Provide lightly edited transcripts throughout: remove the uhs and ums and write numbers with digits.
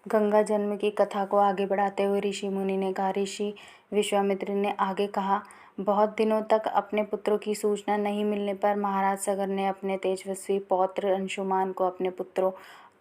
गंगा जन्म की कथा को आगे बढ़ाते हुए ऋषि मुनि ने कहा। ऋषि विश्वामित्र ने आगे कहा, बहुत दिनों तक अपने पुत्रों की सूचना नहीं मिलने पर महाराज सगर ने अपने तेजस्वी पौत्र अंशुमान को अपने पुत्रों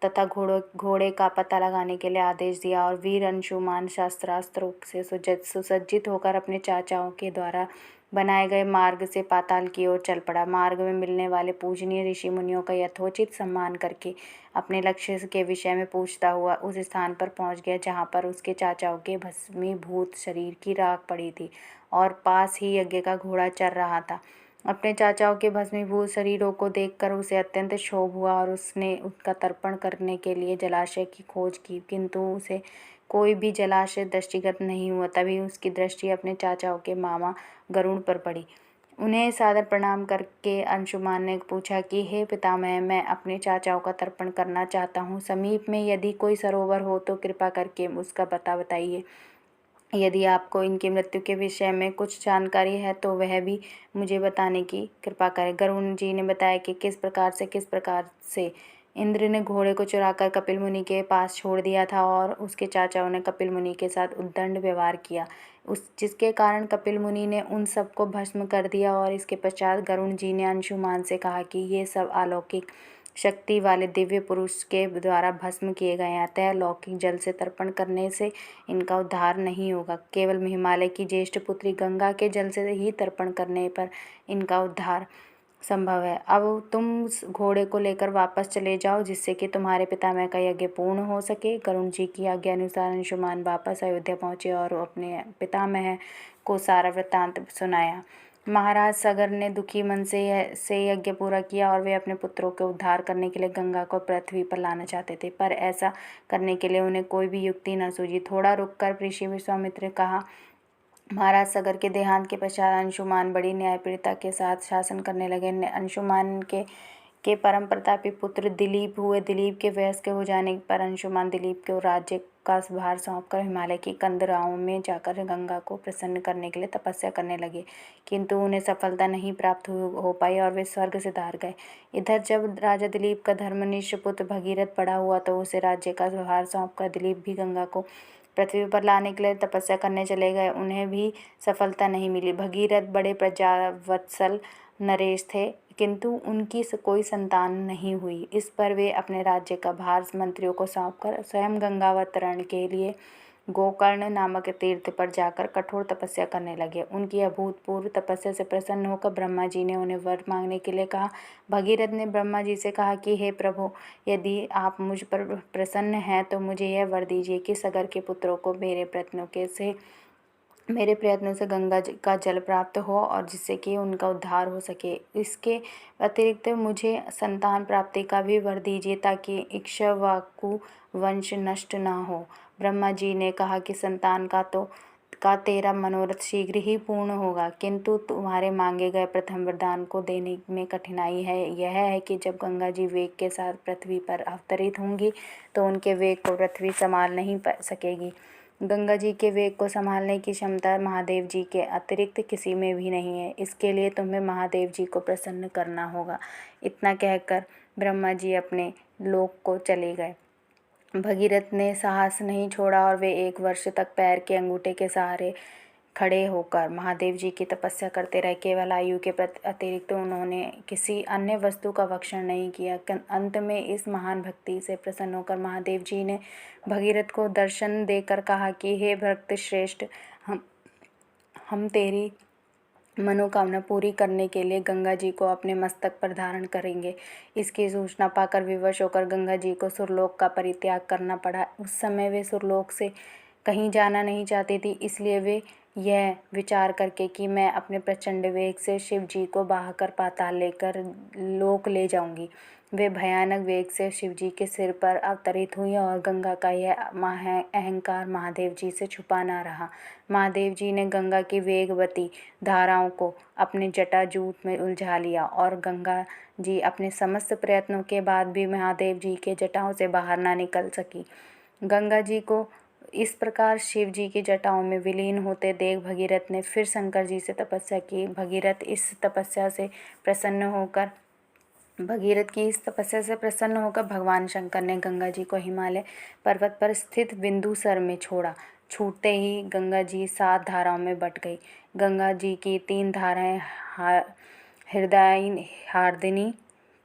तथा घोड़े का पता लगाने के लिए आदेश दिया और वीर अंशुमान शस्त्रास्त्रों से सुसज्जित होकर अपने चाचाओं के द्वारा बनाए गए मार्ग से पाताल की ओर चल पड़ा। मार्ग में मिलने वाले पूजनीय ऋषि मुनियों का यथोचित सम्मान करके अपने लक्ष्य के विषय में पूछता हुआ उस स्थान पर पहुंच गया जहां पर उसके चाचाओं के भस्मीभूत शरीर की राख पड़ी थी और पास ही यज्ञ का घोड़ा चर रहा था। अपने चाचाओं के भस्मीभूत शरीरों को देखकर उसे अत्यंत क्षोभ हुआ और उसने उनका तर्पण करने के लिए जलाशय की खोज की, किंतु उसे कोई भी जलाशय दृष्टिगत नहीं हुआ। तभी उसकी दृष्टि अपने चाचाओं के मामा गरुड़ पर पड़ी। उन्हें सादर प्रणाम करके अंशुमान ने पूछा कि हे पितामह, मैं अपने चाचाओं का तर्पण करना चाहता हूँ। समीप में यदि कोई सरोवर हो तो कृपा करके उसका पता बताइए। यदि आपको इनकी मृत्यु के विषय में कुछ जानकारी है तो वह भी मुझे बताने की कृपा करें। गरुड़ जी ने बताया कि किस प्रकार से इंद्र ने घोड़े को चुराकर कपिल मुनि के पास छोड़ दिया था और उसके चाचाओं ने कपिल मुनि के साथ उद्दंड व्यवहार किया, जिसके कारण कपिल मुनि ने उन सबको भस्म कर दिया। और इसके पश्चात गरुड़ जी ने अंशुमान से कहा कि ये सब अलौकिक शक्ति वाले दिव्य पुरुष के द्वारा भस्म किए गए हैं, अतः लौकिक जल से तर्पण करने से इनका उद्धार नहीं होगा। केवल हिमालय की ज्येष्ठ पुत्री गंगा के जल से ही तर्पण करने पर इनका उद्धार संभव है। अब तुम उस घोड़े को लेकर वापस चले जाओ जिससे कि तुम्हारे पितामह का यज्ञ पूर्ण हो सके। गरुड़ जी की आज्ञा अनुसार अंशुमान वापस अयोध्या पहुंचे और अपने पितामह को सारा वृत्तांत सुनाया। महाराज सगर ने दुखी मन से यज्ञ पूरा किया और वे अपने पुत्रों के उद्धार करने के लिए गंगा को पृथ्वी पर लाना चाहते थे, पर ऐसा करने के लिए उन्हें कोई भी युक्ति न सूझी। थोड़ा रुककर ऋषि विश्वामित्र ने कहा, महाराज सगर के देहांत के पश्चात अंशुमान बड़ी न्यायप्रियता के साथ शासन करने लगे। अंशुमान के परम प्रतापी पुत्र दिलीप हुए। दिलीप के वयस्क हो जाने पर अंशुमान दिलीप को राज्य का भार सौंपकर हिमालय की कंदराओं में जाकर गंगा को प्रसन्न करने के लिए तपस्या करने लगे, किंतु उन्हें सफलता नहीं प्राप्त हो पाई और वे स्वर्ग से धार गए। इधर जब राजा दिलीप का धर्मनिष्ठ पुत्र भगीरथ पड़ा हुआ तो उसे राज्य का भार सौंपकर दिलीप भी गंगा को पृथ्वी पर लाने के लिए तपस्या करने चले गए। उन्हें भी सफलता नहीं मिली। भगीरथ बड़े प्रजावत्सल नरेश थे, किंतु उनकी कोई संतान नहीं हुई। इस पर वे अपने राज्य का भार मंत्रियों को सौंपकर स्वयं गंगावतरण के लिए गोकर्ण नामक तीर्थ पर जाकर कठोर तपस्या करने लगे। उनकी अभूतपूर्व तपस्या से प्रसन्न होकर ब्रह्मा जी ने उन्हें वर मांगने के लिए कहा। भगीरथ ने ब्रह्मा जी से कहा कि हे प्रभु, यदि आप मुझ पर प्रसन्न हैं तो मुझे यह वर दीजिए कि सगर के पुत्रों को मेरे प्रयत्नों से गंगा का जल प्राप्त हो और जिससे कि उनका उद्धार हो सके। इसके अतिरिक्त मुझे संतान प्राप्ति का भी वर दीजिए ताकि इक्ष्वाकु वंश नष्ट न हो। ब्रह्मा जी ने कहा कि संतान का तेरा मनोरथ शीघ्र ही पूर्ण होगा, किंतु तुम्हारे मांगे गए प्रथम वरदान को देने में कठिनाई है। यह है कि जब गंगा जी वेग के साथ पृथ्वी पर अवतरित होंगी तो उनके वेग को पृथ्वी संभाल नहीं सकेगी। गंगा जी के वेग को संभालने की क्षमता महादेव जी के अतिरिक्त किसी में भी नहीं है। इसके लिए तुम्हें महादेव जी को प्रसन्न करना होगा। इतना कहकर ब्रह्मा जी अपने लोक को चले गए। भगीरथ ने साहस नहीं छोड़ा और वे 1 वर्ष तक पैर के अंगूठे के सहारे खड़े होकर महादेव जी की तपस्या करते रहे। केवल आयु के अतिरिक्त उन्होंने किसी अन्य वस्तु का भक्षण नहीं किया। अंत में इस महान भक्ति से प्रसन्न होकर महादेव जी ने भगीरथ को दर्शन देकर कहा कि हे भक्त श्रेष्ठ, हम तेरी मनोकामना पूरी करने के लिए गंगा जी को अपने मस्तक पर धारण करेंगे। इसकी सूचना पाकर विवश होकर गंगा जी को सुरलोक का परित्याग करना पड़ा। उस समय वे सुरलोक से कहीं जाना नहीं चाहती थी, इसलिए वे यह विचार करके कि मैं अपने प्रचंड वेग से शिव जी को बहाकर पाताल लेकर लोक ले जाऊंगी, वे भयानक वेग से शिव जी के सिर पर अवतरित हुई और गंगा का यह अहंकार महादेव जी से छुपा ना रहा। महादेव जी ने गंगा की वेगवती धाराओं को अपने जटाजूट में उलझा लिया और गंगा जी अपने समस्त प्रयत्नों के बाद भी महादेव जी के जटाओं से बाहर ना निकल सकी। गंगा जी को इस प्रकार शिव जी की जटाओं में विलीन होते देख भगीरथ ने फिर शंकर जी से तपस्या की। भगीरथ इस तपस्या से प्रसन्न होकर भगीरथ की इस तपस्या से प्रसन्न होकर भगवान शंकर ने गंगा जी को हिमालय पर्वत पर स्थित बिंदुसर में छोड़ा। छूटते ही गंगा जी 7 धाराओं में बट गई। गंगा जी की 3 धाराएं हृदयायनी, हार्दिनी,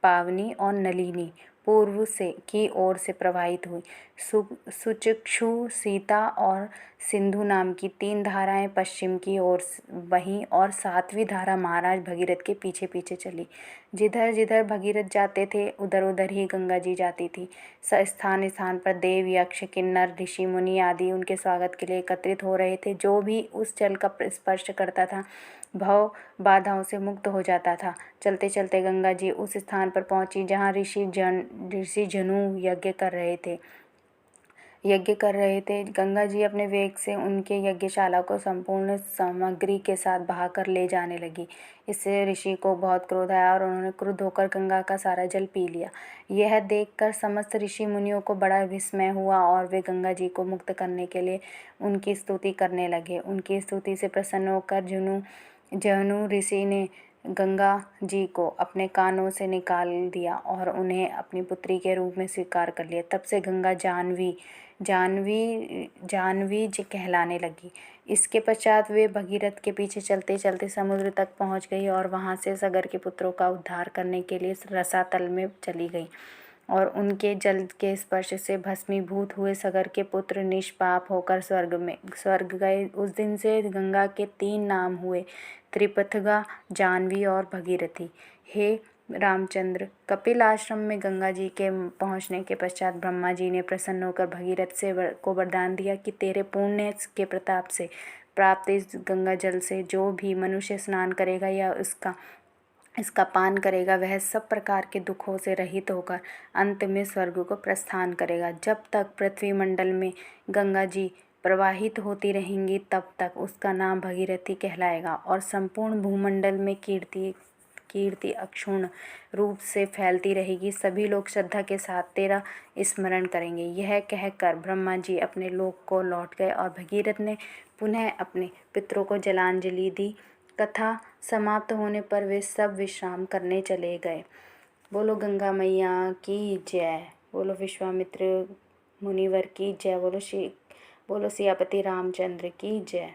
पावनी और नलिनी पूर्व से की ओर से प्रवाहित हुई। सुचक्षु, सीता और सिंधु नाम की 3 धाराएं पश्चिम की ओर वहीं और 7वीं धारा महाराज भगीरथ के पीछे पीछे चली। जिधर जिधर भगीरथ जाते थे उधर उधर ही गंगा जी जाती थी। स्थान स्थान पर देव, यक्ष, किन्नर, ऋषि मुनि आदि उनके स्वागत के लिए एकत्रित हो रहे थे। जो भी उस जल का स्पर्श करता था भव बाधाओं से मुक्त हो जाता था। चलते चलते गंगा जी उस स्थान पर पहुंची जहाँ ऋषि जनु यज्ञ कर रहे थे। गंगा जी अपने वेग से उनके यज्ञशाला को संपूर्ण सामग्री के साथ बहाकर ले जाने लगी। इससे ऋषि को बहुत क्रोध आया और उन्होंने क्रुद्ध होकर गंगा का सारा जल पी लिया। यह देखकर समस्त ऋषि मुनियों को बड़ा विस्मय हुआ और वे गंगा जी को मुक्त करने के लिए उनकी स्तुति करने लगे। उनकी स्तुति से प्रसन्न होकर जहनु ऋषि ने गंगा जी को अपने कानों से निकाल दिया और उन्हें अपनी पुत्री के रूप में स्वीकार कर लिया। तब से गंगा जानवी जी कहलाने लगी। इसके पश्चात वे भगीरथ के पीछे चलते चलते समुद्र तक पहुंच गई और वहां से सगर के पुत्रों का उद्धार करने के लिए रसातल में चली गई और उनके जल के स्पर्श से भस्मीभूत हुए सगर के पुत्र निष्पाप होकर स्वर्ग गए। उस दिन से गंगा के 3 नाम हुए, त्रिपथगा, जानवी और भगीरथी। हे रामचंद्र, कपिल आश्रम में गंगा जी के पहुंचने के पश्चात ब्रह्मा जी ने प्रसन्न होकर भगीरथ को वरदान दिया कि तेरे पुण्य के प्रताप से प्राप्त इस गंगा जल से जो भी मनुष्य स्नान करेगा या इसका पान करेगा वह सब प्रकार के दुखों से रहित होकर अंत में स्वर्ग को प्रस्थान करेगा। जब तक पृथ्वी मंडल में गंगा जी प्रवाहित होती रहेंगी तब तक उसका नाम भगीरथी कहलाएगा और संपूर्ण भूमंडल में कीर्ति अक्षुण्ण रूप से फैलती रहेगी। सभी लोग श्रद्धा के साथ तेरा स्मरण करेंगे। यह कहकर ब्रह्मा जी अपने लोक को लौट गए और भगीरथ ने पुनः अपने पितरों को जलांजलि दी। कथा समाप्त होने पर वे सब विश्राम करने चले गए। बोलो गंगा मैया की जय। बोलो विश्वामित्र मुनिवर की जय। बोलो सियापति रामचंद्र की जय।